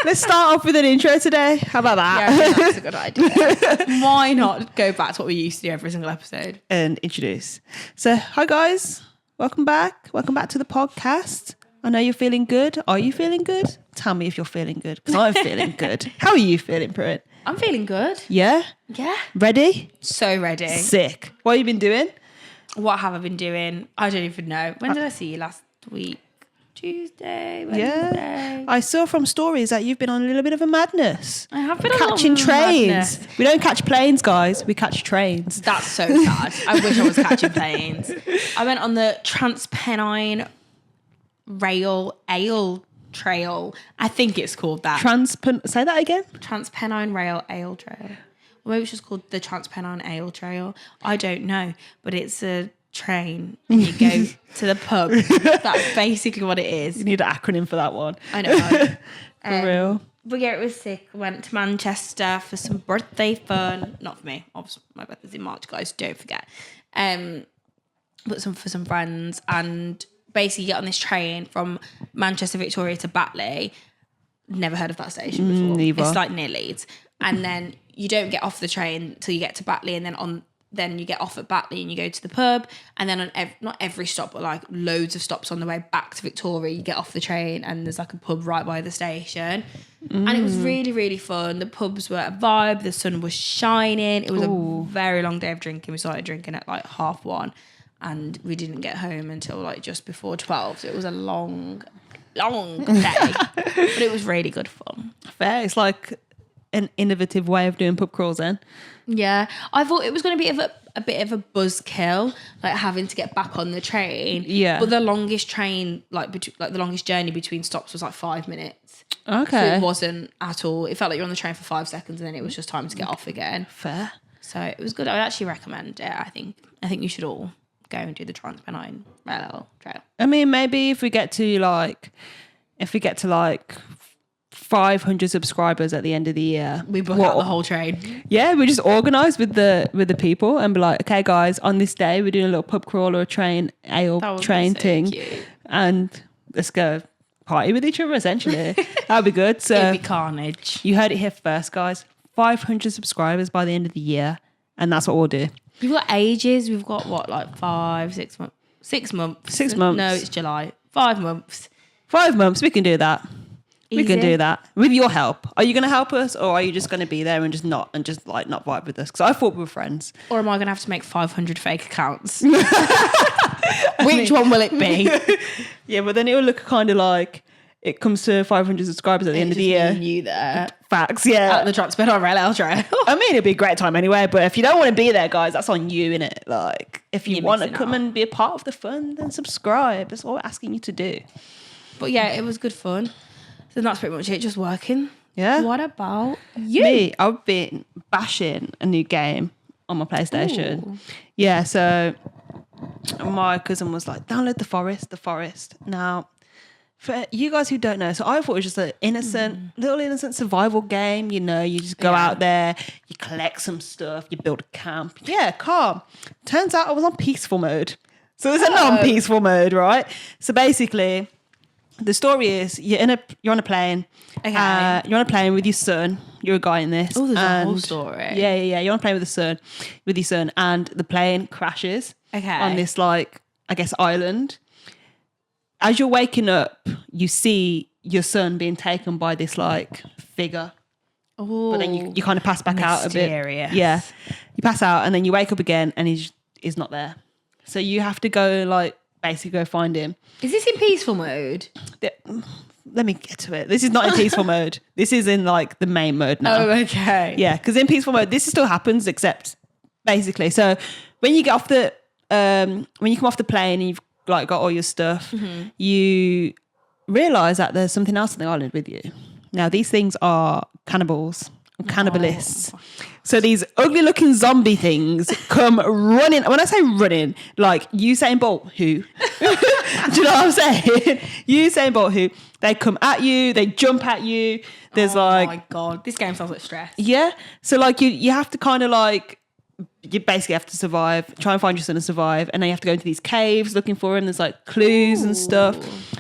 Let's start off with an intro today. How about that? Yeah, I think that's a good idea. Why not go back to what we used to do every single episode? And introduce. So, hi guys. Welcome back. Welcome back to the podcast. I know you're feeling good. Are you feeling good? Tell me if you're feeling good, because I'm feeling good. How are you feeling, Pruitt? I'm feeling good. Yeah? Yeah. Ready? So ready. Sick. What have you been doing? What have I been doing? I don't even know. When did I see you last week? Tuesday, Wednesday. Yeah. I saw from stories that you've been on a little bit of a madness. I have been catching on a trains. madness. We don't catch planes, guys. We catch trains. That's so sad. I wish I was catching planes. I went on the Transpennine Rail Ale Trail. I think it's called that. Say that again. Transpennine Rail Ale Trail. Or maybe it's just called the Transpennine Ale Trail. I don't know. But it's a train and you go to the pub. That's basically what it is. You need an acronym for that one. I know. For real. But yeah, it was sick. Went to Manchester for some birthday fun. Not for me. Obviously, my birthday's in March, guys. Don't forget. But for some friends, and basically get on this train from Manchester Victoria to Batley. Never heard of that station before. Neither. It's like near Leeds. And then you don't get off the train till you get to Batley, and then you get off at Batley and you go to the pub, and then on not every stop, but like loads of stops on the way back to Victoria, you get off the train and there's like a pub right by the station. And it was really, really fun. The pubs were a vibe. The sun was shining. It was a very long day of drinking. We started drinking at like 1:30 and we didn't get home until like just before 12. So it was a long day, but it was really good fun. Fair. It's like an innovative way of doing pub crawls then. Yeah, I thought it was going to be a bit of a buzzkill, like having to get back on the train. Yeah. But the longest train, like the longest journey between stops was like 5 minutes. Okay. So it wasn't at all. It felt like you're on the train for 5 seconds and then it was just time to get off again. Fair. So it was good. I would actually recommend it. I think you should all go and do the Transpennine Rail Trail. I mean, maybe if we get to like 500 subscribers at the end of the year, We book out the whole train. Yeah, we just organise with the people and be like, okay, guys, on this day we're doing a little pub crawl or a train train so thing, cute. and let's go party with each other. Essentially, that'd be good. So It'd be carnage. you heard it here first, guys. 500 subscribers by the end of the year, and that's what we'll do. We've got ages. We've got what, like 6 months? 6 months. 6 months. No, it's July. 5 months. 5 months, we can do that. We can Easy. do that with your help. Are you going to help us, or are you just going to be there and just not vibe with us? Because I thought we were friends. Or am I going to have to make 500 fake accounts? Which one will it be? Yeah, but then it will look kind of like it comes to 500 subscribers at the end of the year. You there Facts, yeah. at the Transpennine Rail Trail. I mean, it'd be a great time anyway, but if you don't want to be there, guys, that's on you, innit? Like, if you You're want to missing come out. and be a part of the fun, then subscribe. That's all we're asking you to do. But yeah, it was good fun. So that's pretty much it. Just working. Yeah. What about you? Me, I've been bashing a new game on my PlayStation. Ooh. Yeah, so my cousin was like, download The Forest. Now, for you guys who don't know, so I thought it was just an little innocent survival game. You know, you just go out there, you collect some stuff, you build a camp. Yeah, calm. Turns out I was on peaceful mode. So there's a non-peaceful mode, right? So basically, the story is you're on a plane. Okay. You're on a plane with your son. You're a guy in this. Oh, there's a whole and- story. Yeah. You're on a plane with your son, and the plane crashes. Okay. On this, like, I guess, island. As you're waking up, you see your son being taken by this like figure. Oh, But then you kind of pass back out a bit. mysterious. Yeah. You pass out and then you wake up again and he's not there. So you have to go basically go find him. Is this in peaceful mode? Let me get to it. This is not in peaceful mode. This is in like the main mode now. Oh, okay. Yeah, because in peaceful mode, this still happens, except basically. So when you get off when you come off the plane and you've like got all your stuff, you realise that there's something else on the island with you. Now these things are cannibals, cannibalists. So these ugly looking zombie things come running. When I say running, like Usain Bolt, who? Do you know what I'm saying? Usain Bolt, who? They come at you, they jump at you. There's Oh my God. This game sounds like stress. yeah. So like you have to kind of like, you basically have to survive, try and find your son and survive. And then you have to go into these caves looking for him. There's like clues and stuff.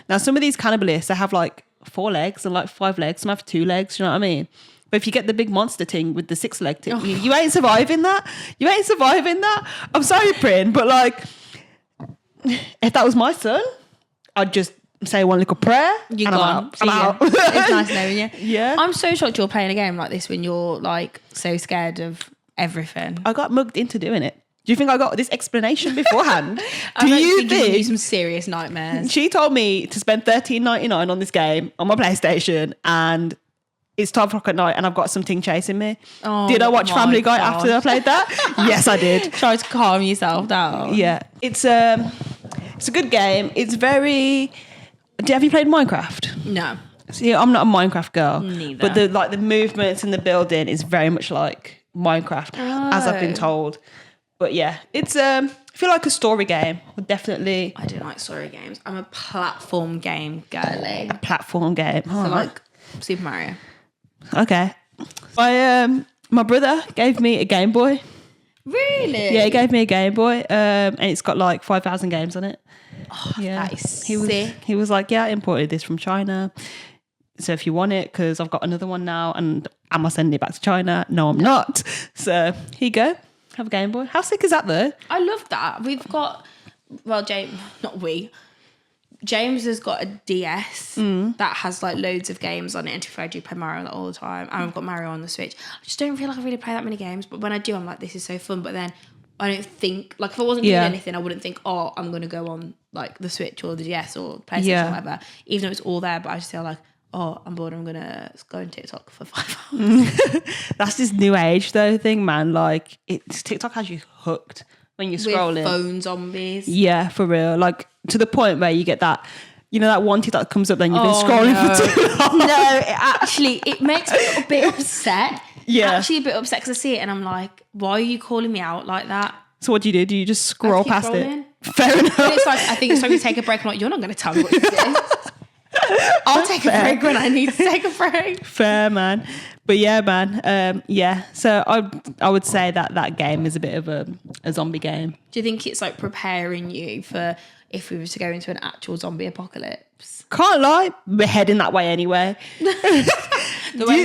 Now some of these cannibalists, they have like 4 legs and like 5 legs. Some have 2 legs. You know what I mean? But if you get the big monster thing with the 6 leg thing, you ain't surviving that. You ain't surviving that. I'm sorry, Prin, but like, if that was my son, I'd just say one little prayer. You're and gone. I'm out. It's nice knowing you. Yeah. I'm so shocked you're playing a game like this when you're like so scared of everything. I got mugged into doing it. Do you think I got this explanation beforehand? Do you think you some serious nightmares? She told me to spend $13.99 on this game on my PlayStation, and it's 12 o'clock at night and I've got something chasing me. Oh, did I watch my Family Guy gosh. after I played that? Yes, I did. Try to calm yourself down. Yeah. It's a good game. It's very... Have you played Minecraft? No. See, I'm not a Minecraft girl. Neither. But the movements and the building is very much like Minecraft, as I've been told. But yeah, it's I feel like a story game. Would definitely I don't like story games. I'm a platform game girly. a platform game. So like Super Mario. Okay. My brother gave me a Game Boy. Really? Yeah, he gave me a Game Boy, and it's got like 5,000 games on it. Oh, Yeah, that is he was sick. he was like, yeah, I imported this from China. So if you want it, because I've got another one now, and am I sending it back to China? No, I'm not. So here you go. Have a Game Boy. How sick is that though? I love that. We've got, well, James, not we. James has got a DS that has like loads of games on it. And I do play Mario all the time. And I've got Mario on the Switch. I just don't feel like I really play that many games. But when I do, I'm like, this is so fun. But then I don't think, like if I wasn't doing anything, I wouldn't think, oh, I'm going to go on like the Switch or the DS or PlayStation or whatever. Even though it's all there. But I just feel like, oh, I'm bored. I'm going to go on TikTok for 5 hours. That's this new age though thing, man. Like TikTok has you hooked when you're scrolling. With phone zombies. Yeah, for real. Like to the point where you get that, you know, that one TikTok that comes up, then you've been scrolling for too long. No, it makes me a little bit upset. Yeah. Actually a bit upset because I see it and I'm like, why are you calling me out like that? So what do you do? Do you just scroll keep past scrolling. it? Fair enough. But it's like, I think it's time to take a break. I'm like, you're not going to tell me what this is. I'll take a break when I need to take a break. Fair, man. But yeah, man. Yeah. So I would say that game is a bit of a zombie game. Do you think it's like preparing you for if we were to go into an actual zombie apocalypse? Can't lie, we're heading that way anyway. The way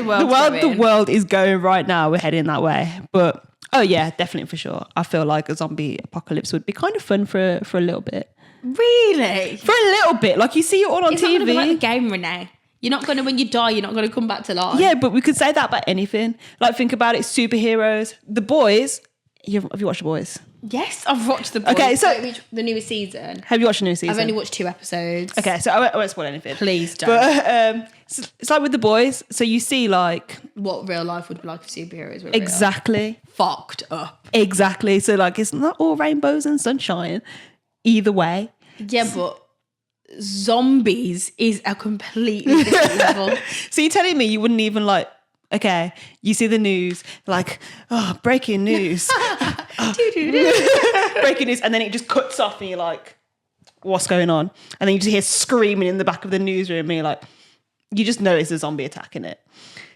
the world is going right now, we're heading that way. But oh yeah, definitely for sure. I feel like a zombie apocalypse would be kind of fun for a little bit. Really? For a little bit, like you see it all on It's TV. not going to be like the game, Renee. You're not going to, when you die, you're not going to come back to life. Yeah, but we could say that about anything. Like think about it, superheroes, The Boys. Have you watched The Boys? Yes, I've watched the. Okay, so the newest season. have you watched the new season? I've only watched 2 episodes. Okay, so I won't spoil anything. Please don't. But it's like with The Boys. So you see like What real life would be like if superheroes were exactly, real. Fucked up. exactly. So like it's not all rainbows and sunshine. Either way. Yeah, but zombies is a completely different level. So you're telling me you wouldn't even like? Okay, you see the news, like, oh, breaking news. Breaking news, and then it just cuts off and you're like, what's going on? And then you just hear screaming in the back of the newsroom and you're like, you just know it's a zombie attacking it.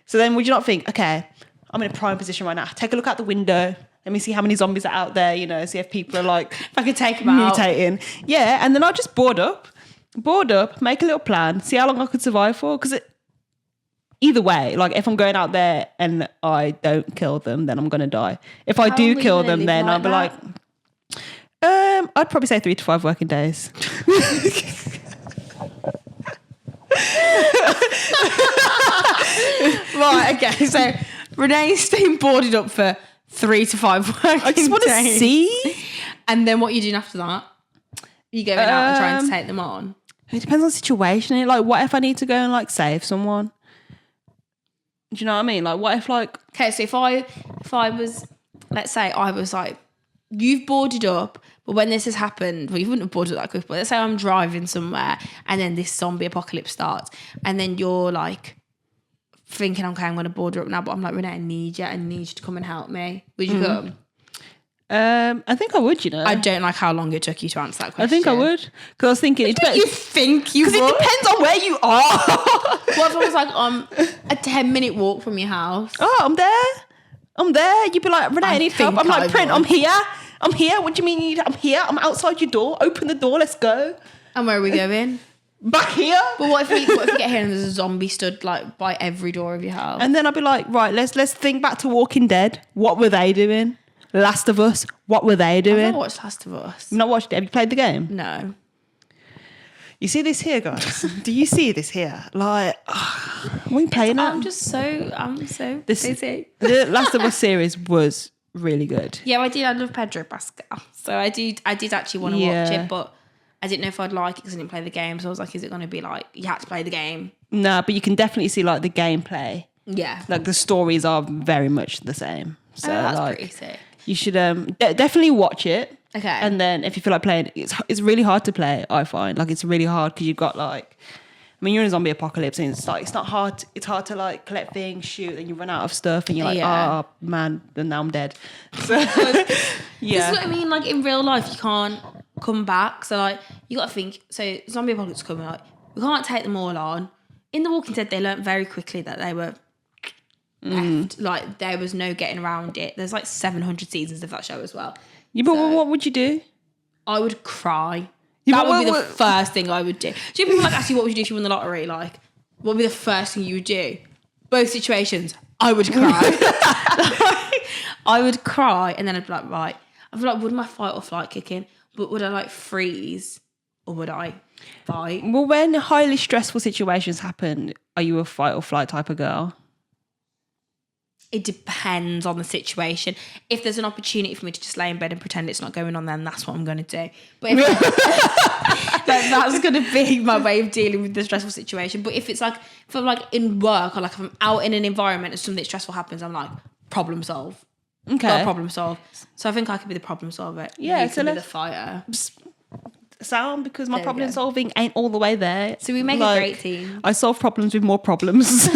So then would you not think, okay, I'm in a prime position right now. Take a look out the window. Let me see how many zombies are out there, you know, see if people are like... If I could take them out. Mutating. Yeah, and then I'll just board up, make a little plan, see how long I could survive for. Because either way, like if I'm going out there and I don't kill them, then I'm going to die. If I do kill them, then I'll be like... I'd probably say 3 to 5 working days. Right, okay, so Renee's been boarded up for 3 to 5 working days. I just want to see. And then what are you doing after that? You going out and trying to take them on? It depends on the situation. Like, what if I need to go and like save someone? Do you know what I mean? Like, what if like... Okay, so if I was, let's say I was like, you've boarded up, but when this has happened, well, you wouldn't have boarded up that quick, but let's say I'm driving somewhere and then this zombie apocalypse starts and then you're like thinking, okay, I'm going to board her up now, but I'm like, Renee, I need you to come and help me. Would you come? I think I would, you know. I don't like how long it took you to answer that question. I think I would. Because I was thinking... You think you would? Because it depends on where you are. What if I was like, a 10-minute walk from your house? Oh, I'm there. You'd be like, Renee, I need help. I'm like, Print, I'm here. What do you mean you need? I'm here. I'm outside your door. Open the door. Let's go. And where are we going? back here. But what if you get here and there's a zombie stood like by every door of your house? And then I'd be like, right, let's think back to Walking Dead. What were they doing? Last of Us. What were they I've doing? never watched Last of Us. You've not watched it? Have you played the game? No. You see this here, guys? Do you see this here? Like, what are you playing at? I'm so busy. The Last of Us series was really good. Yeah, I did. I love Pedro Pascal. So I did actually want to watch it, but I didn't know if I'd like it because I didn't play the game. So I was like, is it going to be like, you had to play the game? No, but you can definitely see like the gameplay. Yeah. Like the stories are very much the same. So that's like, pretty sick. you should definitely watch it. Okay. And then if you feel like playing, it's really hard to play, I find. Like it's really hard because you've got like, I mean, you're in a zombie apocalypse and it's like, it's not hard. It's hard to like collect things, shoot, and you run out of stuff and you're like, oh man, and now I'm dead. So This is what I mean. Like in real life, you can't come back. So like, you got to think, so zombie apocalypse coming, like, we can't take them all on. In The Walking Dead, they learned very quickly that they were left. Like there was no getting around it. There's like 700 seasons of that show as well. Yeah, but what would you do? I would cry. Yeah, that but would be the first thing I would do. Do you people like ask you what would you do if you won the lottery? Like, what would be the first thing you would do? Both situations, I would cry. I would cry and then I'd be like, right. I'd be like, would my fight or flight kick in? But would I like freeze or would I fight? Well, when highly stressful situations happen, are you a fight or flight type of girl? It depends on the situation. If there's an opportunity for me to just lay in bed and pretend it's not going on, then that's what I'm going to do. But if that's going to be my way of dealing with the stressful situation. But if it's like, if I'm like in work or like if I'm out in an environment and something stressful happens, I'm like, problem solve. Okay. Got problem solve. So I think I could be the problem solver. Yeah, you so could be the fighter. Sound, because my There we problem go. solving ain't all the way there. So we make a great team. I solve problems with more problems.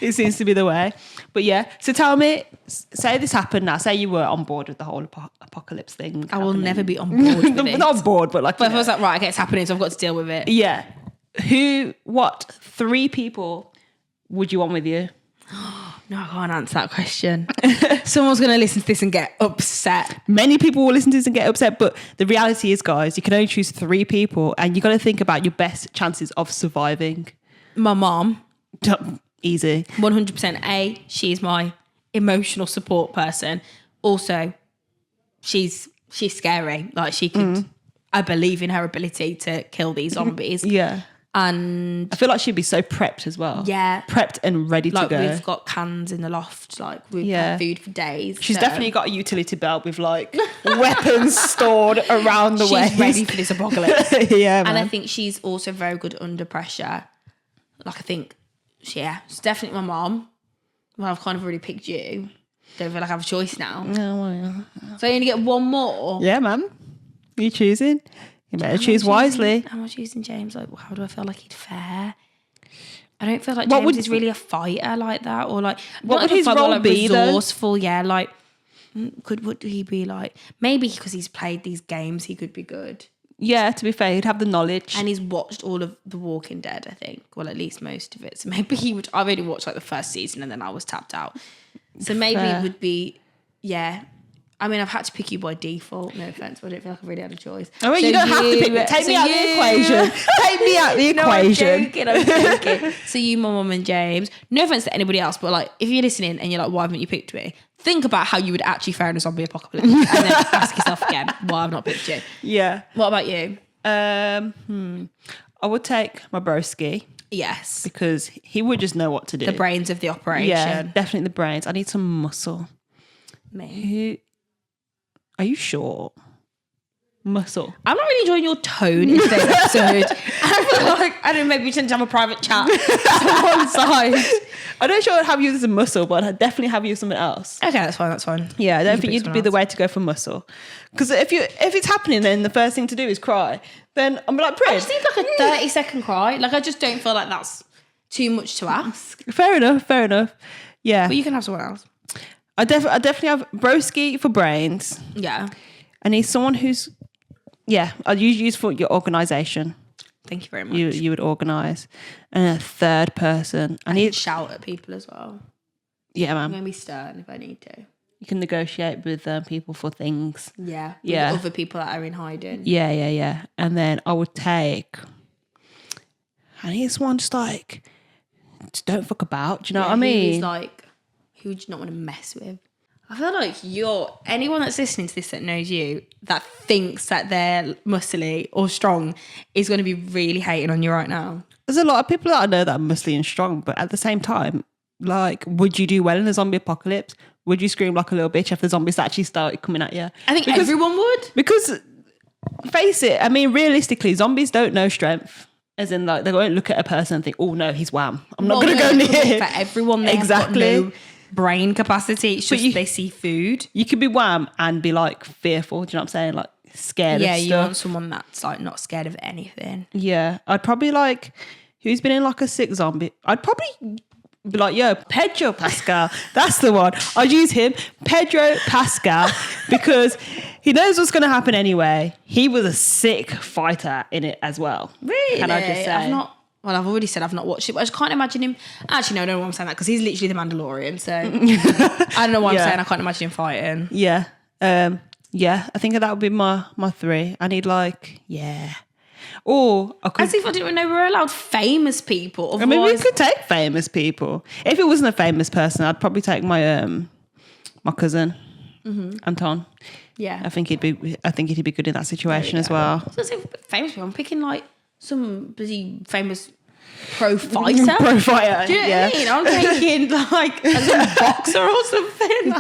It seems to be the way. But yeah, so tell me, say this happened now. Say you were on board with the whole apocalypse thing. I will happening. never be on board with it. Not on board, but like. But if I was like, right, okay, it's happening, so I've got to deal with it. Yeah. What 3 people would you want with you? No, I can't answer that question. Someone's going to listen to this and get upset. Many people will listen to this and get upset, but the reality is, guys, you can only choose 3 people and you got to think about your best chances of surviving. My mom. Easy. 100%. She's my emotional support person. Also, she's scary. Like she could, I believe in her ability to kill these zombies. Yeah. And I feel like she'd be so prepped as well. Yeah. Prepped and ready to like go. we've got cans in the loft. Like we've had food for days. She's definitely got a utility belt with like weapons stored around the waist. She's ready for this apocalypse. Yeah, man. And I think she's also very good under pressure. Like I think, yeah, it's definitely my mom. Well, I've kind of already picked you. Don't feel like I have a choice now. So I only get one more. Yeah, man. You choosing? You better choose wisely. Am I choosing James? Like, how do I feel like he'd fare? I don't feel like What James would- is really a fighter like that, or like What not would like a his fighter, role like be, though? resourceful? Yeah, like would he be like? Maybe because he's played these games, he could be good. Yeah, to be fair, he'd have the knowledge. And he's watched all of The Walking Dead, I think. Well, at least most of it. So maybe he would. I've only watched like the first season and then I was tapped out. So maybe Fair. it would be, yeah. I mean, I've had to pick you by default. No offense, but I don't feel like I've really had a choice. Oh, wait, you don't have to pick me. Take me out the equation. Take me out the equation. I'm joking. So you, my mum and James. No offense to anybody else, but like, if you're listening and you're like, why haven't you picked me? Think about how you would actually fare in a zombie apocalypse, and then ask yourself again why I've not picked you. Yeah. What about you? I would take my broski Yes, because he would just know what to do. the brains of the operation. Yeah, definitely the brains. I need some muscle. Me. Are you sure? Muscle. I'm not really enjoying your tone in today's episode. I feel like I don't know. Maybe we should have a private chat to one side. I don't sure I'd have you as a muscle, but I'd definitely have you as something else. Okay, that's fine. That's fine. Yeah, I don't You think pick you'd someone be the else. way to go for muscle. Because if it's happening, then the first thing to do is cry. Then I'm like, I Prid. just need like a 30-second cry. Like I just don't feel like that's too much to ask. Fair enough. Yeah, But you can have someone else. I definitely have broski for brains. Yeah. I need someone who's, I'd use for your organisation. Thank you very much. You would organise, and a third person. I need, shout at people as well. yeah, I'm man. gonna be stern if I need to. You can negotiate with people for things. Yeah. Yeah. With other people that are in hiding. Yeah. And then I would take I need someone just like, just don't fuck about. Do you know what I Who's mean? like, who would you not want to mess with? I feel like anyone that's listening to this that knows you, that thinks that they're muscly or strong, is going to be really hating on you right now. There's a lot of people that I know that are muscly and strong, but at the same time, like, would you do well in a zombie apocalypse? Would you scream like a little bitch if the zombies actually started coming at you? I think everyone would. Because, face it, I mean, realistically, zombies don't know strength. As in, like, they won't look at a person and think, oh, no, he's wham. I'm not going to go near him. For everyone, they exactly. have got no brain capacity. It's just they see food. You could be wham and be, like, fearful. Do you know what I'm saying? Like, scared of stuff. Yeah, you want someone that's, like, not scared of anything. Yeah. I'd probably, like, who's been in, like, a sick zombie? I'd probably be like, yo, Pedro Pascal. That's the one. I'd use him, Pedro Pascal, because he knows what's going to happen anyway. He was a sick fighter in it as well. Really? Can I just say? I've already said I've not watched it, but I just can't imagine him. Actually, no, I don't know why I'm saying that, because he's literally the Mandalorian, so I don't know why I'm saying I can't imagine him fighting. Yeah. Yeah, I think that would be my 3. I need, like, yeah. Or I could, as if I didn't know we were allowed famous people. I mean, we could take famous people. If it wasn't a famous person, I'd probably take my my cousin, Anton. Yeah, I think he'd be good in that situation as well. So famous people. I'm picking like some busy famous pro fighter. Pro fighter. Do you know what I mean? I'm taking like a boxer or something.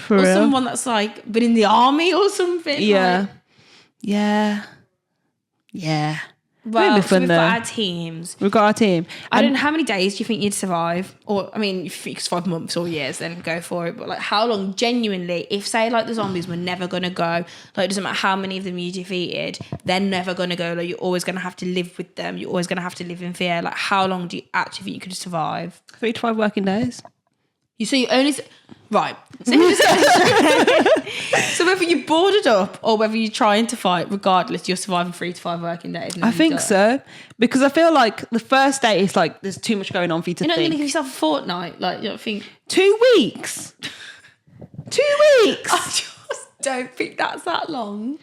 For or real? someone that's like been in the army or something. Yeah. Like. Yeah. Yeah. Well, It'd be fun, we've though. got our teams. We've got our team. I don't know how many days do you think you'd survive? Or, I mean, if you could survive months or years, then go for it. But, like, how long, genuinely, if, say, like, the zombies were never going to go, like, it doesn't matter how many of them you defeated, they're never going to go. Like, you're always going to have to live with them. You're always going to have to live in fear. Like, how long do you actually think you could survive? 3 to 5 working days. You only... Right. So whether you boarded up or whether you're trying to fight, regardless, you're surviving 3 to 5 working days. I think so. Because I feel like the first day is like there's too much going on for you to You're not going think. to give yourself a fortnight. Like, you don't think... 2 weeks. 2 weeks. I just don't think that's that long.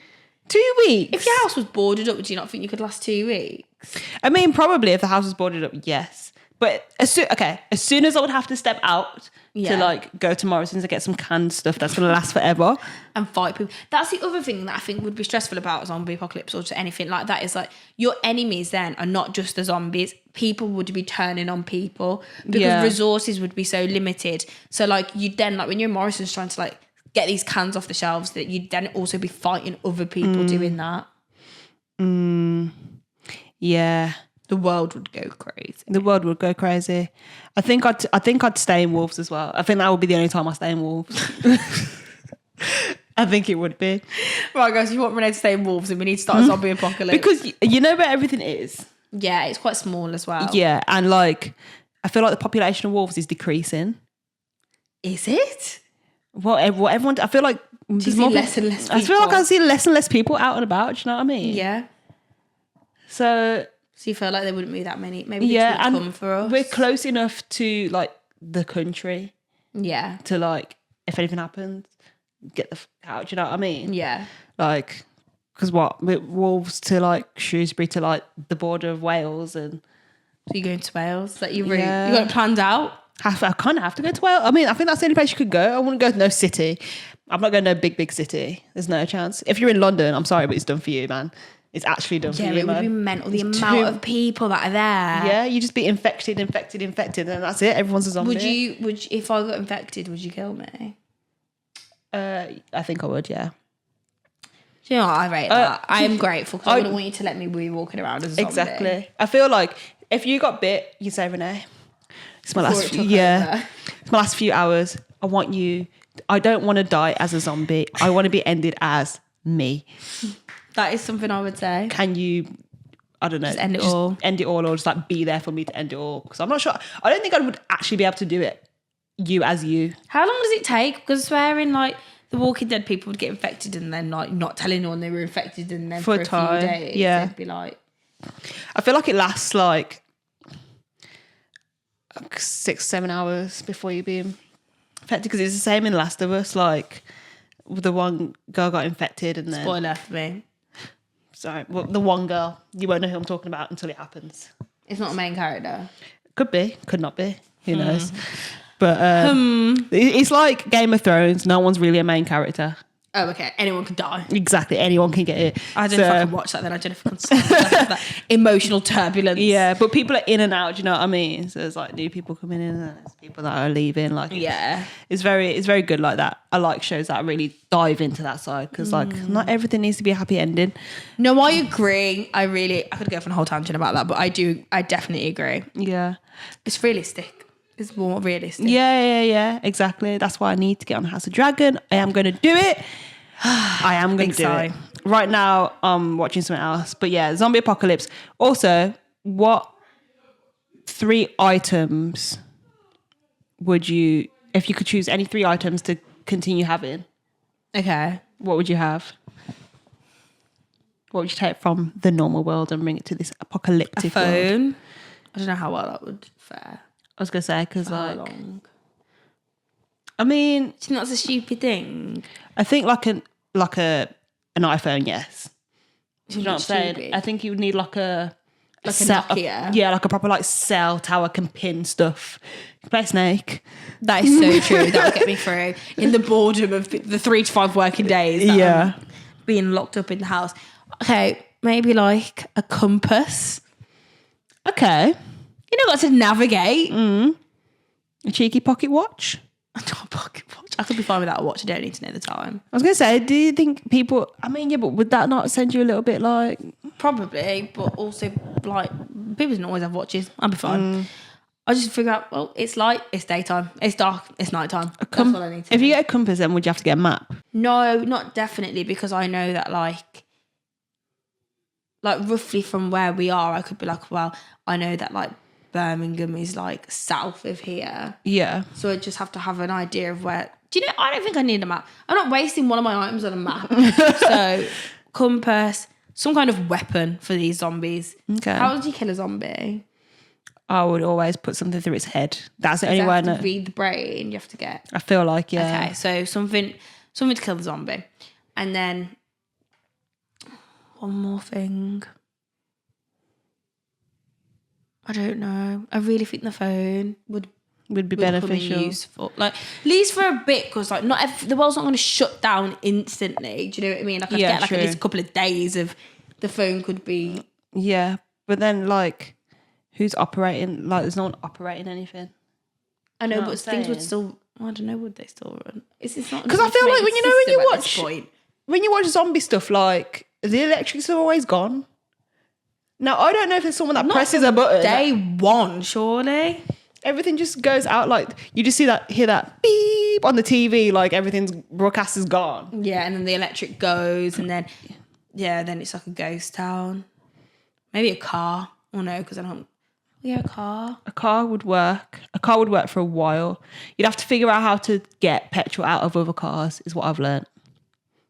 2 weeks. If your house was boarded up, do you not think you could last 2 weeks? I mean, probably if the house was boarded up, yes. But as soon as I would have to step out to like go to Morrison's and get some canned stuff that's going to last forever. And fight people. That's the other thing that I think would be stressful about a zombie apocalypse or just anything like that is like your enemies then are not just the zombies. People would be turning on people because resources would be so limited. So like you'd then like when you're in Morrison's trying to like get these cans off the shelves that you'd then also be fighting other people doing that. Yeah. The world would go crazy. The world would go crazy. I think I'd stay in Wolves as well. I think that would be the only time I stay in Wolves. I think it would be. Right, guys, if you want Renee to stay in Wolves, then we need to start a zombie apocalypse. Because you know where everything is. Yeah, it's quite small as well. Yeah, and like I feel like the population of wolves is decreasing. Is it? What everyone? I feel like there's more less and less people. I feel like I see less and less people out and about. Do you know what I mean? Yeah. So you feel like there wouldn't be that many? Maybe they wouldn't come for us. We're close enough to like the country. Yeah. To like, if anything happens, get the fuck out. Do you know what I mean? Yeah. Like, because Wolves to like Shrewsbury to like the border of Wales and. So you're going to Wales? That you got it planned out? I kind of have to go to Wales. I mean, I think that's the only place you could go. I wouldn't go to no city. I'm not going to no big city. There's no chance. If you're in London, I'm sorry, but it's done for you, man. It's actually done for you, Yeah, it would be mental. The amount of people that are there. Yeah, you just be infected, and that's it. Everyone's a zombie. Would you, if I got infected, would you kill me? I think I would, yeah. Do you know what? I rate that. I am grateful because I wouldn't want you to let me be walking around as a zombie. Exactly. I feel like if you got bit, you say, Renee, it's my last few hours. I don't want to die as a zombie. I want to be ended as me. That is something I would say. Can you, I don't know, just end it all? End it all, or just like be there for me to end it all? Because I'm not sure. I don't think I would actually be able to do it. You as you. How long does it take? Because swearing like The Walking Dead, people would get infected and then like not telling anyone they were infected, and then for a few days, they'd be like. I feel like it lasts like 6-7 hours before you be infected, because it's the same in Last of Us. Like the one girl got infected and then spoiler for me. Sorry, well, the one girl, you won't know who I'm talking about until it happens. It's not a main character. Could be, could not be. Who knows? But it's like Game of Thrones. No one's really a main character. Oh, okay. Anyone could die. Exactly. Anyone can get it. I don't know if I can watch that then. I don't know if I can stand that emotional turbulence. Yeah, but people are in and out. Do you know what I mean? So there's like new people coming in and there's people that are leaving. Like, yeah, it's very good like that. I like shows that really dive into that side because like not everything needs to be a happy ending. No, I agree. I could go for a whole tangent about that, but I definitely agree. Yeah, it's realistic. It's more realistic. Yeah. Exactly. That's why I need to get on House of Dragon. I am going to do it. I am going to do it. Right now, I'm watching something else. But yeah, zombie apocalypse. Also, what 3 items would you, if you could choose any 3 items to continue having? Okay. What would you have? What would you take from the normal world and bring it to this apocalyptic phone? world? I don't know how well that would fare. I was going to say, because How like... long? I mean... Do you think that's a stupid thing? I think like an iPhone, yes. Do you know what I'm saying? Stupid? I think you would need like a Like a Nokia? yeah, like a proper like cell tower can pin stuff. Play Snake. That is so true. That would get me through in the boredom of the 3 to 5 working days. Yeah. Being locked up in the house. Okay, maybe like a compass. Okay. You know, got to navigate. A cheeky pocket watch. A pocket watch. I could be fine without a watch. I don't need to know the time. I was going to say, do you think people... I mean, yeah, but would that not send you a little bit like... Probably, but also like people don't always have watches. I'll be fine. I just figure out, well, it's light, it's daytime, it's dark, it's nighttime. That's what I need to If do. you get a compass, then would you have to get a map? No, not definitely, because I know that like roughly from where we are, I could be like, well, I know that like Birmingham is like south of here. Yeah. So I just have to have an idea of where. Do you know, I don't think I need a map. I'm not wasting one of my items on a map. So compass, some kind of weapon for these zombies. Okay. How would you kill a zombie? I would always put something through its head. That's the You only way I have to know. read the brain. You have to get. I feel like, yeah. Okay, so something to kill the zombie, and then one more thing. I don't know. I really think the phone would Be become beneficial. useful. Like, at least for a bit, because like the world's not going to shut down instantly. Do you know what I mean? Like, I'd get like true. at least a couple of days of the phone could be. Yeah, but then like, who's operating? Like, there's no one operating anything. I know, know what but I'm things would saying? still. I don't know. Would they still run? It's not Because I feel like when you watch zombie stuff, like the electrics are always gone. Now I don't know if there's someone that presses a button. Day one, surely. Everything just goes out. Like you just hear that beep on the TV. Like everything's broadcast is gone. Yeah, and then the electric goes, and then then it's like a ghost town. Maybe a car. Or no, because I don't. Yeah, a car. A car would work. A car would work for a while. You'd have to figure out how to get petrol out of other cars. Is what I've learned.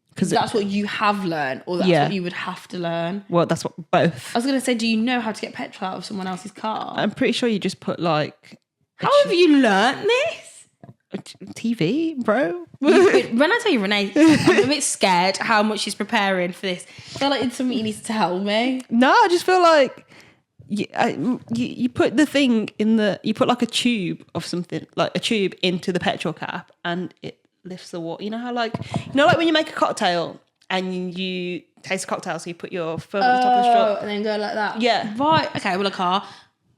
Because That's what you have learned, or that's what you would have to learn. Well, that's what both. I was going to say, do you know how to get petrol out of someone else's car? I'm pretty sure you just put like How have you learnt this? TV, bro. When I tell you, Renee, I'm a bit scared how much she's preparing for this. I feel like it's something you need to tell me. No, I just feel like you put the thing you put like a tube of something, like a tube into the petrol cap, and it lifts the water. You know how like when you make a cocktail and you taste a cocktail, so you put your phone on the top of the straw and then go like that. Yeah. Right. Okay. Well, a car,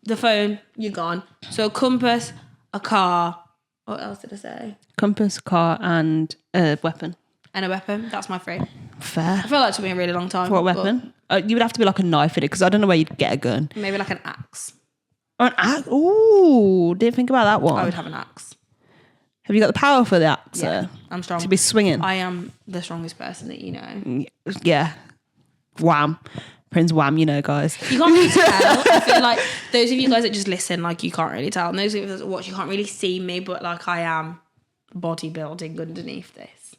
the phone, you're gone. So a compass, a car. What else did I say? Compass, car, and a weapon. And a weapon. That's my three. Fair. I feel like it took me a really long time. What weapon? You would have to be like a knife in it, because I don't know where you'd get a gun. Maybe like an axe. Or an axe. Ooh, didn't think about that one. I would have an axe. Have you got the power for the axe? Yeah, I'm strong. To be swinging. I am the strongest person that you know. Yeah. Wham. Prince Wham, you know, guys. You can't really tell. I feel like those of you guys that just listen, like, you can't really tell. And those of you that watch, you can't really see me, but like, I am bodybuilding underneath this.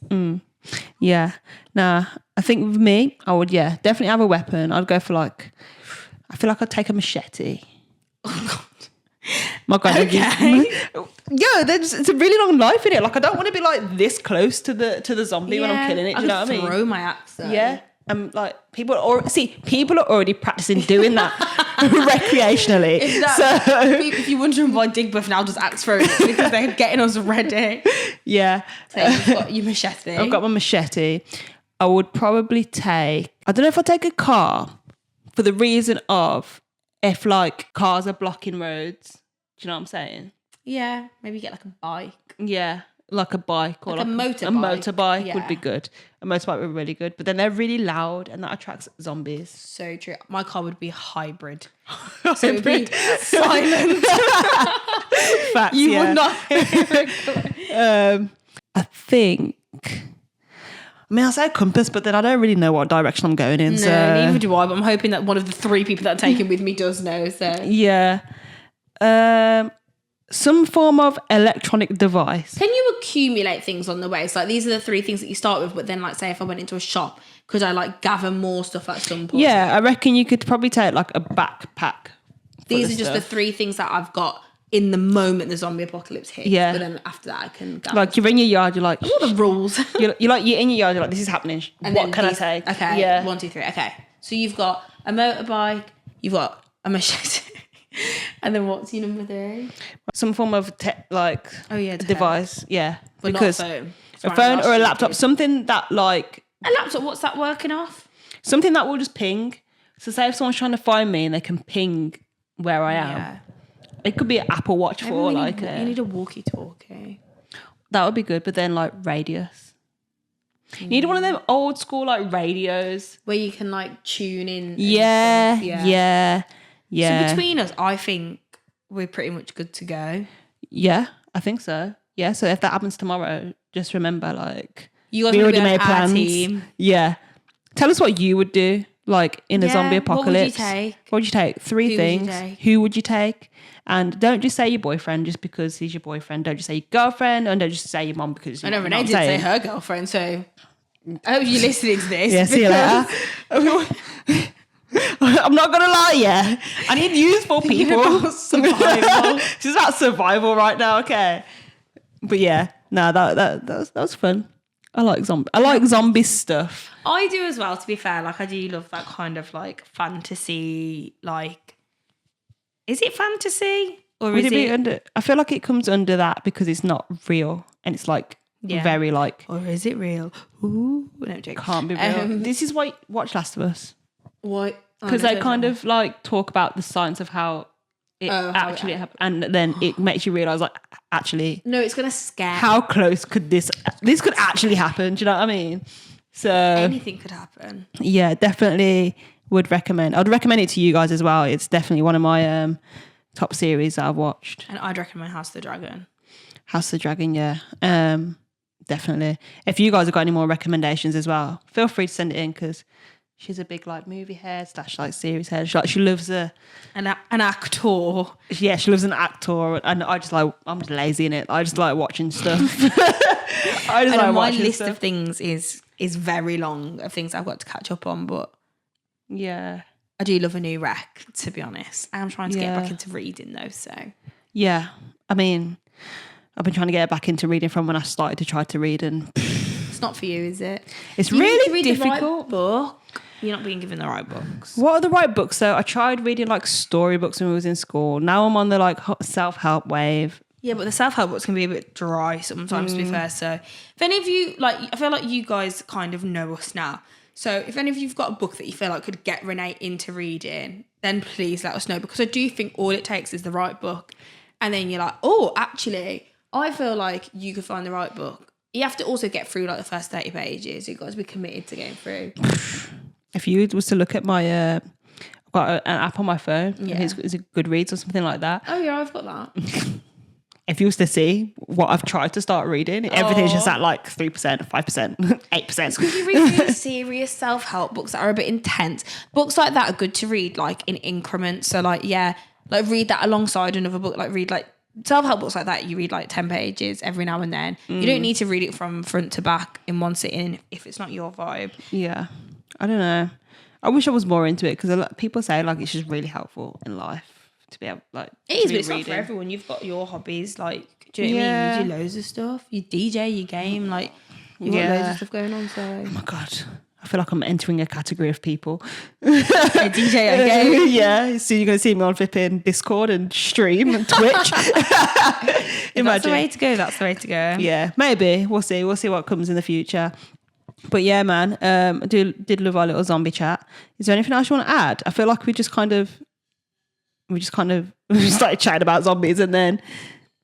Yeah. Nah, I think with me, I would, definitely have a weapon. I'd go for like, I feel like I'd take a machete. Oh, God. My God. Okay. Yeah, it's a really long life in it. Like, I don't want to be like this close to the zombie when I'm killing it. Do you know what I mean? Throw my axe though. Yeah. Like people are already practicing doing that. recreationally. If you're wondering why Digbuff now does axe throwing, it's because they're getting us ready. Yeah. So you've got your machete. I've got my machete. I would probably take, I don't know if I'll take a car for the reason of if like cars are blocking roads. Do you know what I'm saying? Yeah, maybe get like a bike. Yeah, like a bike or Like a motorbike. A motorbike would be Yeah. good. A motorbike would be really good, but then they're really loud and that attracts zombies. So true. My car would be a hybrid. So it would be silent. Facts, You yeah. would not hear it. I think. I mean, I say compass, but then I don't really know what direction I'm going in. No, so neither do I, but I'm hoping that one of the 3 people that are taking with me does know. So yeah. Some form of electronic device. can you accumulate things on the way? So like these are the 3 things that you start with, but then like say if I went into a shop, could I like gather more stuff at some point? Yeah, I reckon you could probably take like a backpack. These are just the 3 things that I've got in the moment the zombie apocalypse hits. Yeah. But then after that I can gather. Like you're in your yard, you're like, all the rules. you're in your yard, you're like, this is happening. And what then can these- I take? Okay, Yeah. 1, 2, 3. Okay, so you've got a motorbike, you've got a machete, and then what's your number 3? Some form of Oh yeah, tech. device. Yeah. But because not a phone. a phone or a laptop, something that like A laptop. What's that working off? something that will just ping. So say if someone's trying to find me and they can ping where I am. Yeah. It could be an Apple Watch for Maybe like you need a walkie-talkie. that would be good, but then like radius. You need one of them old school like radios. Where you can like tune in. and Yeah, stuff, yeah. So between us, I think we're pretty much good to go. Yeah, I think so. Yeah, so if that happens tomorrow, just remember like You guys we want to already be on made our plans. team. Yeah. Tell us what you would do, like in a Yeah, zombie what would you apocalypse. take? What would you take? 3 Who would you things. take? Who would you take? And don't just say your boyfriend just because he's your boyfriend. Don't just say your girlfriend, and don't just say your mom because I know you Renee did say her girlfriend, so I hope you're listening to this. Yeah, see you later. I'm not gonna lie, yeah. I need useful people. Survival. This is about survival right now, okay. But yeah, no, that was fun. I like zombie stuff. I do as well, to be fair. Like, I do love that kind of like fantasy, like, is it fantasy? Or Would is it be it, under? I feel like it comes under that because it's not real and it's like Yeah. very like or is it real? Ooh, no joke. can't be real. This is why watch Last of Us What? because they kind of like talk about the science of how it actually happened, and then it makes you realize like actually No, it's gonna scare. how close could this could actually happen? Do you know what I mean? So Anything could happen. yeah, definitely would recommend. I'd recommend it to you guys as well. It's definitely one of my top series that I've watched. And I'd recommend House of the Dragon. House of the Dragon, yeah. Definitely. If you guys have got any more recommendations as well, feel free to send it in because she's a big like movie head / like series head. She loves An actor. she loves an actor, and I'm just lazy in it. I just like watching stuff. I just I know like my watching list stuff. of things is very long of things I've got to catch up on, but Yeah. I do love a new rec, to be honest. I'm trying to get Yeah. back into reading though, so Yeah. I mean, I've been trying to get back into reading from when I started to try to read, and it's not for you, is it? it's You need to really read the right difficult. book. You're not being given the right books. What are the right books though? I tried reading like storybooks when I was in school. Now I'm on the like self-help wave. Yeah, but the self-help books can be a bit dry sometimes, to be fair. So if any of you, like, I feel like you guys kind of know us now. So if any of you've got a book that you feel like could get Renee into reading, then please let us know, because I do think all it takes is the right book. And then you're like, oh, actually, I feel like you could find the right book. You have to also get through like the first 30 pages. You've got to be committed to getting through. If you was to look at my, I've got an app on my phone. Yeah. It's a Goodreads or something like that. Oh yeah, I've got that. If you was to see what I've tried to start reading, everything's just at like 3%, 5%, 8%. You read really serious self-help books that are a bit intense. Books like that are good to read like in increments. So like, yeah, like read that alongside another book. Like read like self-help books like that. You read like 10 pages every now and then. You don't need to read it from front to back in one sitting if it's not your vibe. Yeah. I don't know. I wish I was more into it because people say like it's just really helpful in life to be able like It to is, be but it's not reading. for everyone. You've got your hobbies, like, do you know what I mean? You do loads of stuff. You DJ, you game, like, you've got loads of stuff going on. So, Oh my God. I feel like I'm entering a category of people. A DJ, okay? Yeah, so you're going to see me on flipping Discord and stream and Twitch. Imagine. That's the way to go. That's the way to go. Yeah, maybe. We'll see. We'll see what comes in the future. But yeah, man, I did love our little zombie chat. Is there anything else you want to add? I feel like we just kind of started chatting about zombies and then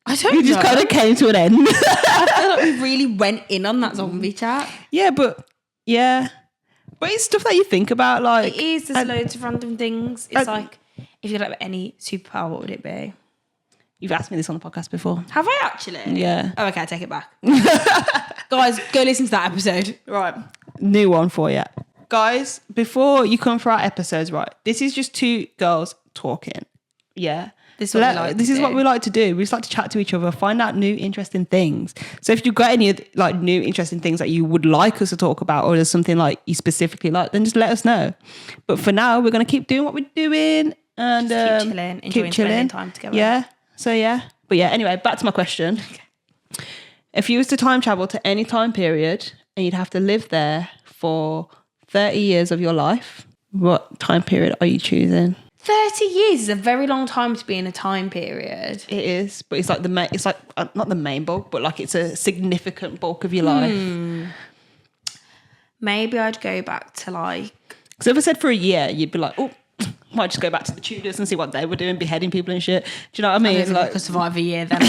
I don't know. we just kind of came to an end. I feel like we really went in on that zombie chat. Yeah, but it's stuff that you think about. Like, It is. There's loads of random things. It's like, if you could have any superpower, what would it be? You've asked me this on the podcast before. Have I actually? Yeah. Oh, okay, I take it back. Guys, go listen to that episode. Right. New one for you. Guys, before you come for our episodes, right, this is just two girls talking. Yeah. This is what we like to do. We just like to chat to each other, find out new interesting things. So if you've got any like new interesting things that you would like us to talk about, or there's something like you specifically like, then just let us know. But for now, we're going to keep doing what we're doing and just keep chilling, enjoying spending time together. Yeah. So yeah. But yeah, anyway, back to my question. Okay. If you was to time travel to any time period and you'd have to live there for 30 years of your life, what time period are you choosing? 30 years is a very long time to be in a time period. It is, but it's like not the main bulk, but like it's a significant bulk of your life. Maybe I'd go back to like... Because if I said for a year, you'd be like, oh, might just go back to the Tudors and see what they were doing, beheading people and shit. Do you know what I mean? It's like, I could survive a year then.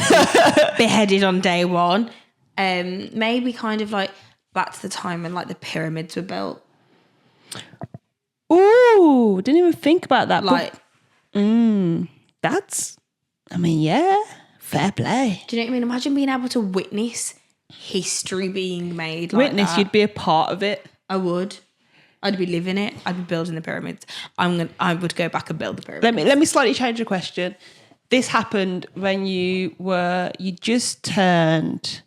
Beheaded on day one. Maybe kind of like back to the time when like the pyramids were built. Ooh, didn't even think about that. Like, yeah, fair play. Do you know what I mean? Imagine being able to witness history being made. Like Witness, that. You'd be a part of it. I would. I'd be living it. I'd be building the pyramids. I would go back and build the pyramids. Let me slightly change the question. This happened when you just turned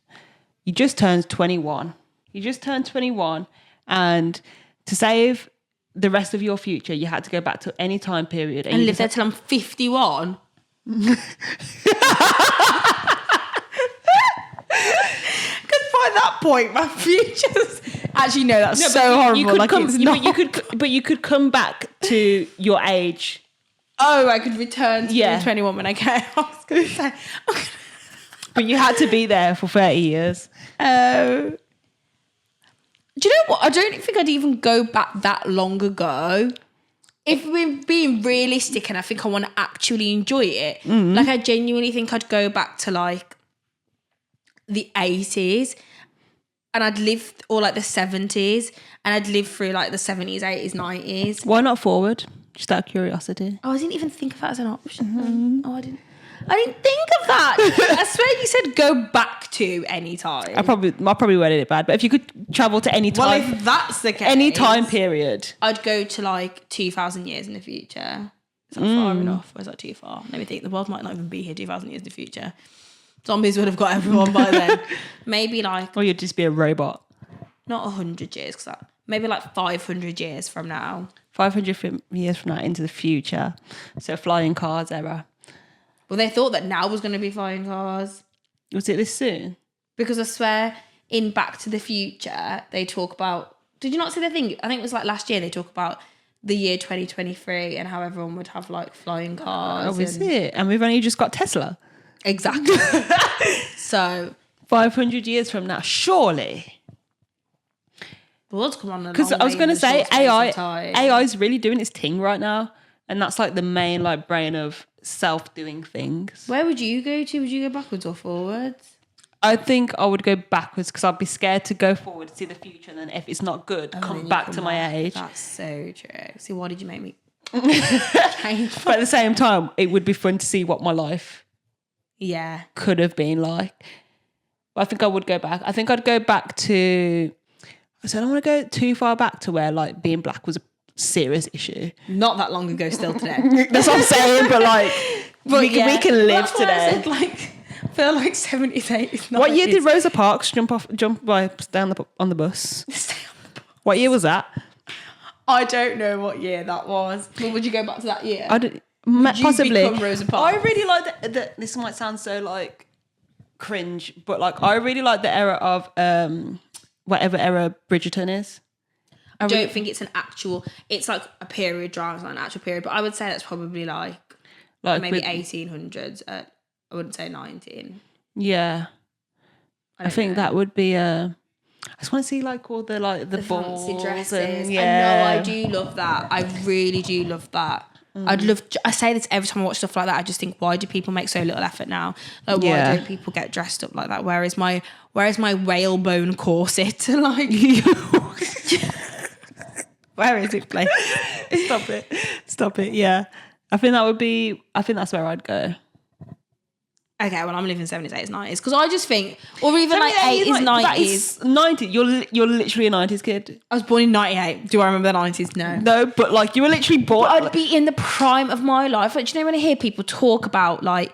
21. You just turned 21, and to save the rest of your future, you had to go back to any time period and live there till I'm 51. Because by that point, my future's actually no, that's so horrible. You could come back to your age. Oh, I could return to being 21 when I get. I was going to say, but you had to be there for 30 years. Do you know what? I don't think I'd even go back that long ago. If we're being realistic and I think I want to actually enjoy it, like I genuinely think I'd go back to like the 80s and I'd live, or like the 70s, and I'd live through like the 70s, 80s, 90s. Why not forward? Just out of curiosity. Oh, I didn't even think of that as an option. Oh, I didn't think of that. I swear you said go back to any time. I probably worded it bad, but if you could travel to any time, well, if that's the case, any time period, I'd go to like 2,000 years in the future. Is that far enough, or is that too far? Let me think. The world might not even be here 2,000 years in the future. Zombies would have got everyone by then. Maybe like, or you'd just be a robot. Not 100 years, because maybe like 500 years from now. 500 years from now into the future. So flying cars era. Well, they thought that now was going to be flying cars. Was it this soon? Because I swear in Back to the Future, they talk about... Did you not see the thing? I think it was like last year they talk about the year 2023 and how everyone would have like flying cars. Oh, is it? And we've only just got Tesla. Exactly. So... 500 years from now, surely... The world's come on. Because I was going to say AI is really doing its thing right now, and that's like the main like brain of self-doing things. Where would you go to? Would you go backwards or forwards? I think I would go backwards because I'd be scared to go forward to see the future, and then if it's not good, come back to my age. That's so true. See, why did you make me? But at the same time, it would be fun to see what my life could have been like. But I think I would go back. I think I'd go back to... I said I don't want to go too far back to where like being black was a serious issue. Not that long ago, still today. That's what I'm saying. But like, we can live that's today. I said, like, I feel like 70s, 80s. What year did Rosa Parks jump down on the bus? Stay on the bus. What year was that? I don't know what year that was. Well, would you go back to that year? Possibly. Rosa Parks? I really like the. This might sound so like cringe, but like I really like the era of whatever era Bridgerton is. don't think it's an actual, it's like a period drama, it's not an actual period, but I would say that's probably like maybe 1800s. I wouldn't say 19. Yeah. I think that would be I just want to see like all the balls fancy dresses. and, I know, I do love that. I really do love that. I say this every time I watch stuff like that. I just think, why do people make so little effort now? Like, why don't people get dressed up like that? Where is my whalebone corset? Like, where is it, please? Stop it. Yeah, I think that's where I'd go. Okay, well, I'm living 70s, 80s, 90s because I just think, or even like 80s, 90s. 90s. You're literally a 90s kid. I was born in 98. Do I remember the 90s? No, but like you were literally born. I'd be in the prime of my life. Like, do you know when I hear people talk about like,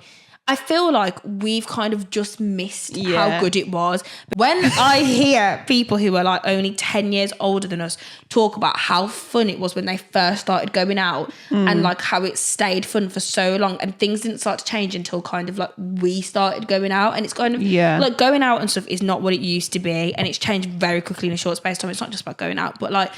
I feel like we've kind of just missed how good it was. When I hear people who are like only 10 years older than us talk about how fun it was when they first started going out and like how it stayed fun for so long and things didn't start to change until kind of like we started going out, and it's kind of like going out and stuff is not what it used to be, and it's changed very quickly in a short space of time. It's not just about going out, but like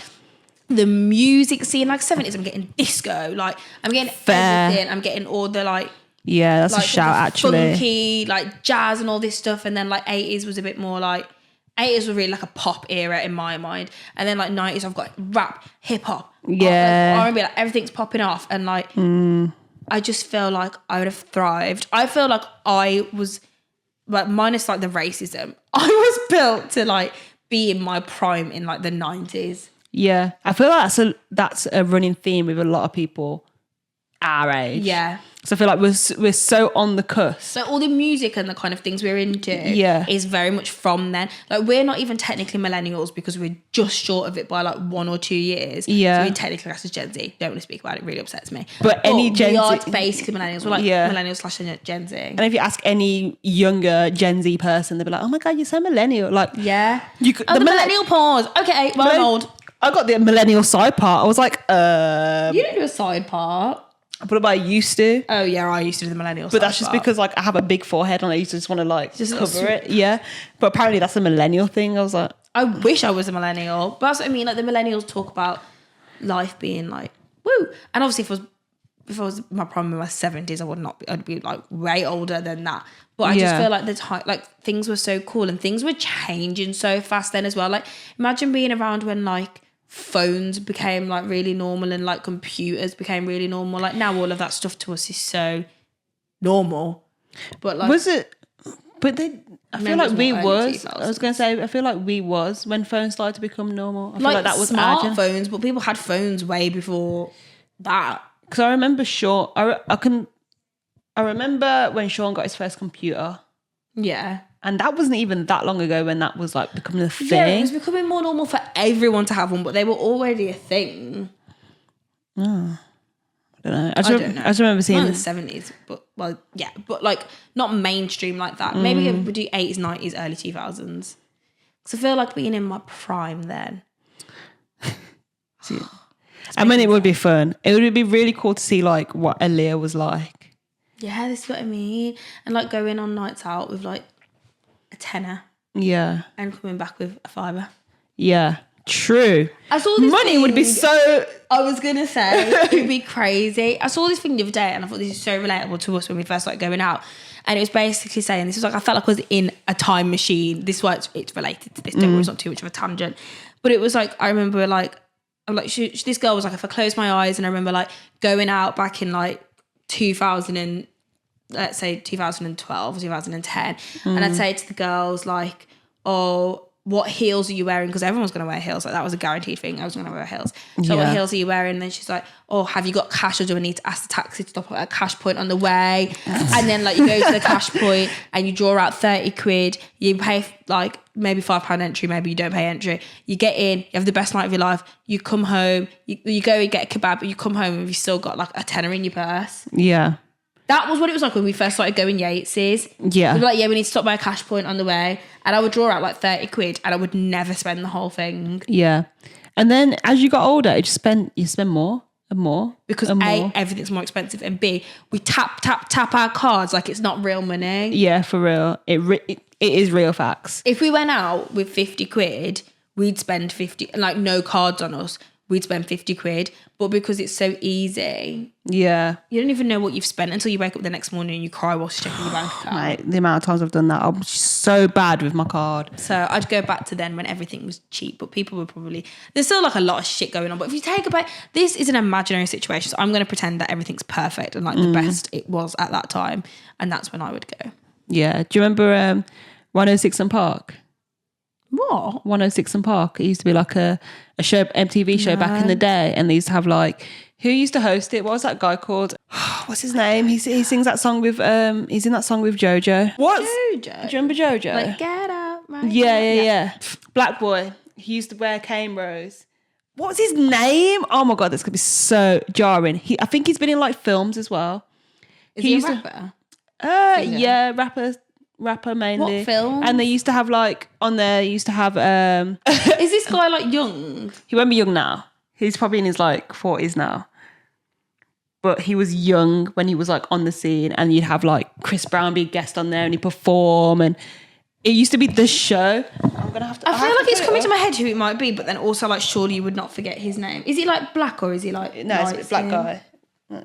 the music scene, like 70s, I'm getting disco, like I'm getting everything. I'm getting all the like, yeah, that's like, a shout actually. Funky, like jazz and all this stuff. And then like 80s was a bit more like, 80s were really like a pop era in my mind. And then like 90s, I've got rap, hip hop, R&B, like everything's popping off. And like, I just feel like I would have thrived. I feel like I was, like minus like the racism, I was built to like be in my prime in like the 90s. Yeah, I feel like that's a running theme with a lot of people our age. Yeah. So I feel like we're so on the cusp. So all the music and the kind of things we're into is very much from then. Like we're not even technically millennials because we're just short of it by like 1 or 2 years. Yeah. So we technically class as Gen Z. Don't want to speak about it. It really upsets me. But any Gen Z. We are basically millennials. We're like millennials / Gen Z. And if you ask any younger Gen Z person, they'll be like, oh my God, you're so millennial. Like, yeah. The millennial pause. Okay, well, I'm old. I got the millennial side part. I was like, You don't do a side part. But I used to. Oh yeah, I used to do the millennial. But that's just because like I have a big forehead and I used to just want to like just cover it. Yeah. But apparently that's a millennial thing. I was like, I wish I was a millennial. But that's what I mean. Like the millennials talk about life being like woo. And obviously if I was my prime in my 70s, I'd be like way older than that. But I just feel like the time, like things were so cool and things were changing so fast then as well. Like imagine being around when like phones became like really normal and like computers became really normal. Like now all of that stuff to us is so normal. But like was it? But they, I feel like we was. I was going to say I feel like we was when phones started to become normal. I feel like that was smartphones, but people had phones way before that. Because I remember Sean. I remember when Sean got his first computer. Yeah. And that wasn't even that long ago when that was like becoming a thing. Yeah, it was becoming more normal for everyone to have one, but they were already a thing. Oh, I don't know. I just remember seeing in the 70s, but well, yeah, but like not mainstream like that. Maybe it would do 80s, 90s, early 2000s. Because I feel like being in my prime then. I mean, it would be fun. It would be really cool to see like what Aaliyah was like. Yeah, this is what I mean. And like going on nights out with like a tenner. Yeah. And coming back with a fiver. Yeah. True. I saw this money would be so. I was gonna say it would be crazy. I saw this thing the other day and I thought this is so relatable to us when we first started going out. And it was basically saying this was like I felt like I was in a time machine. This is why it's related to this. Don't worry, it's not too much of a tangent. But it was like I remember like I'm like this girl was like if I close my eyes and I remember like going out back in like 2000 and let's say 2012 or 2010 and I'd say to the girls like, oh, what heels are you wearing? Because everyone's going to wear heels. Like that was a guaranteed thing. I was going to wear heels. So what heels are you wearing? And then she's like, oh, have you got cash or do I need to ask the taxi to stop at a cash point on the way? And then like you go to the cash point and you draw out 30 quid. You pay like maybe £5 entry. Maybe you don't pay entry. You get in, you have the best night of your life. You come home, you go and get a kebab, but you come home and you've still got like a tenner in your purse. Yeah. That was what it was like when we first started going Yates's. Yeah. We'd be like, yeah, we need to stop by a cash point on the way. And I would draw out like 30 quid and I would never spend the whole thing. Yeah. And then as you got older, you spend more and more. Because A, everything's more expensive. And B, we tap our cards like it's not real money. Yeah, for real. It is real facts. If we went out with 50 quid, we'd spend 50, like no cards on us, we'd spend 50 quid. But because it's so easy, Yeah. you don't even know what you've spent until you wake up the next morning and you cry whilst checking your bank account. Mate, the amount of times I've done that, I'm so bad with my card. So I'd go back to then when everything was cheap, but people were probably, there's still like a lot of shit going on. But if you take about, this is an imaginary situation, so I'm going to pretend that everything's perfect and like the best it was at that time. And that's when I would go. Yeah. Do you remember 106 and Park? What? 106 and Park. It used to be like a show, MTV show back in the day, and they used to have like, who used to host it? What was that guy called? What's his name? He sings that song with he's in that song with Jojo. What? Jojo. Do you remember Jojo? Like get up, right? Yeah. Black boy. He used to wear cane rose. What was his name? Oh my god, this could be so jarring. I think he's been in like films as well. Is he a rapper? Yeah, rapper mainly. What film? And they used to have like on there. Used to have. Is this guy like young? He won't be young now. He's probably in his like 40s now. But he was young when he was like on the scene, and you'd have like Chris Brown be a guest on there, and he'd perform, and it used to be the show. I'm gonna have to. I feel like it's coming to my head who it might be, but then also like surely you would not forget his name. Is he like black or is he like No, it's a black guy.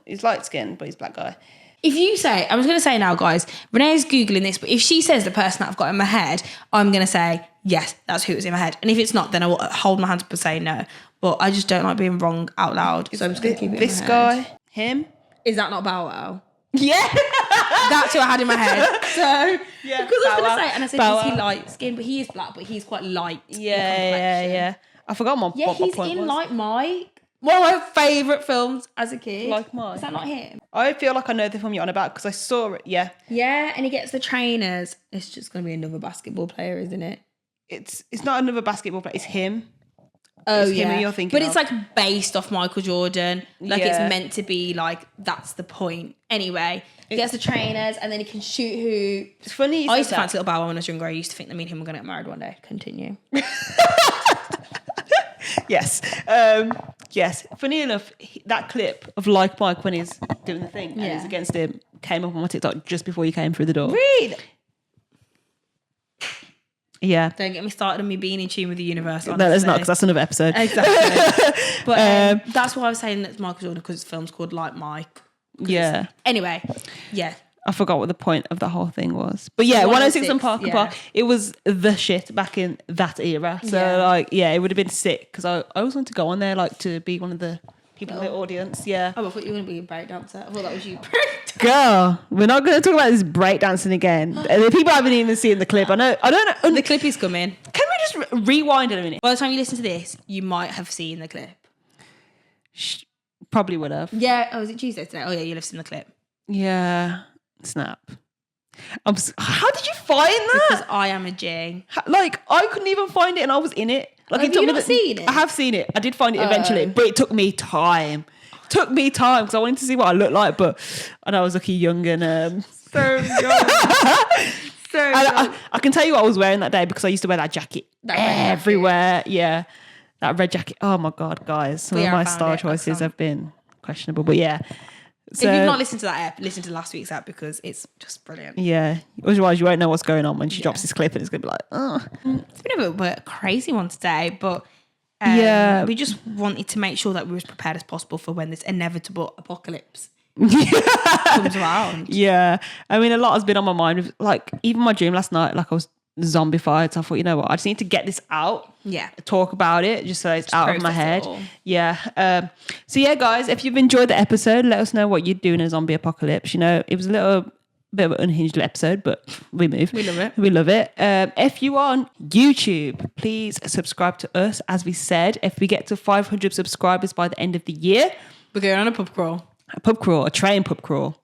He's light skinned, but he's black guy. If you say, I was going to say now, guys, Renee's Googling this, but if she says the person that I've got in my head, I'm going to say, yes, that's who was in my head. And if it's not, then I will hold my hands up and say no. But I just don't like being wrong out loud. So I'm just going to keep it This in my head. guy, him. Is that not Bow Wow? Yeah. That's who I had in my head. So, Yeah, because I was going Bow to Wow. say, and I said, Bow is he Wow. light skinned? But he is black, but he's quite light. Yeah. I forgot what my He's point in was. Like Mike. One of my favourite films as a kid. Like Mike. Is that not him? I feel like I know the film you're on about because I saw it. Yeah. Yeah, and he gets the trainers. It's just going to be another basketball player, isn't it? It's not another basketball player. It's him. Oh, It's him who you're thinking but it's of. like based off Michael Jordan. Like Yeah. it's meant to be like that's the point. Anyway, he gets the trainers and then he can shoot hoops. It's funny. You I said used to that. fancy Little Bow Wow when I was younger. I used to think that me and him were going to get married one day. Continue. Yes. Yes. Funny enough, that clip of Like Mike when he's doing the thing and Yeah. he's against him came up on my TikTok just before you came through the door. Read. Yeah. Don't get me started on me being in tune with the universe. No, there's not, because honestly. that's another episode. Exactly. But that's why I was saying that it's Michael Jordan because the film's called Like Mike. Yeah. Anyway, yeah. I forgot what the point of the whole thing was. But yeah, 106 and Parker yeah. Park, it was the shit back in that era. So it would have been sick because I always wanted to go on there like to be one of the people in the audience. Yeah. Oh, I thought you were going to be a breakdancer. I thought that was you. Girl, we're not going to talk about this breakdancing again. The people haven't even seen the clip. I don't know. The clip is coming. Can we just rewind it a minute? By the time you listen to this, you might have seen the clip. Probably would have. Yeah. Oh, is it Tuesday today? Oh, yeah, you'll have seen the clip. Yeah. Snap. How did you find that? Because I am a G. Like, I couldn't even find it and I was in it. Like, Have it took you me not seen it? I have seen it. I did find it eventually, but it took me time. Because I wanted to see what I looked like, but I was looking young and So young. So young. I can tell you what I was wearing that day because I used to wear that jacket That red jacket. everywhere. Yeah, that red jacket. Oh my god, guys! Some of Yeah, I my found style it. choices have been questionable, but yeah. So, If you've not listened to that app, listen to last week's app because it's just brilliant. yeah, otherwise you won't know what's going on when she drops this clip, and it's gonna be like, oh, It's been a bit of a crazy one today, but Yeah. we just wanted to make sure that we were as prepared as possible for when this inevitable apocalypse comes around. yeah. I mean, a lot has been on my mind. Like even my dream last night, like I was zombified. So I thought, you know what, I just need to get this out. Yeah. Talk about it just so it's out of my process it head. all. Yeah. So yeah, guys, if you've enjoyed the episode, let us know what you'd do in a zombie apocalypse. You know, it was a little bit of an unhinged episode, but we move. We love it. We love it. If you are on YouTube, please subscribe to us. As we said, if we get to 500 subscribers by the end of the year, We're going on a pub crawl. a pub crawl, a train pub crawl.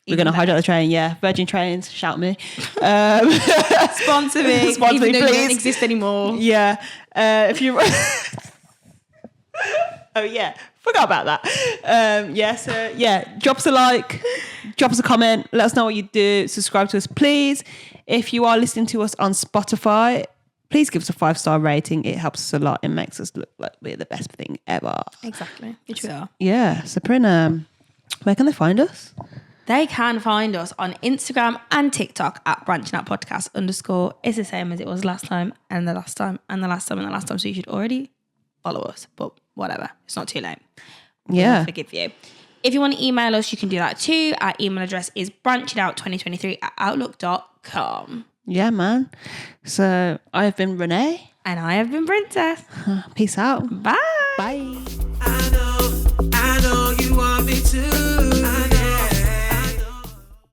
We're going to hijack the train, yeah. Virgin Trains, shout me. Sponsor me. Sponsor me, even though you please. don't exist anymore. Yeah. If you... Oh, yeah. Forgot about that. Drop us a like, drop us a comment, let us know what you do, subscribe to us, please. If you are listening to us on Spotify, please give us a 5-star rating. It helps us a lot. It makes us look like we're the best thing ever. Exactly. Which we are. Yeah. So, Prin, where can they find us? they can find us on Instagram and TikTok at branching_out_podcast_. It's the same as it was last time and the last time and the last time and the last time. So you should already follow us, but whatever. It's not too late. Yeah. Forgive you. If you want to email us, you can do that too. Our email address is branchitout2023@outlook.com. Yeah, man. So I've been Renee. And I have been Princess. Peace out. Bye. Bye.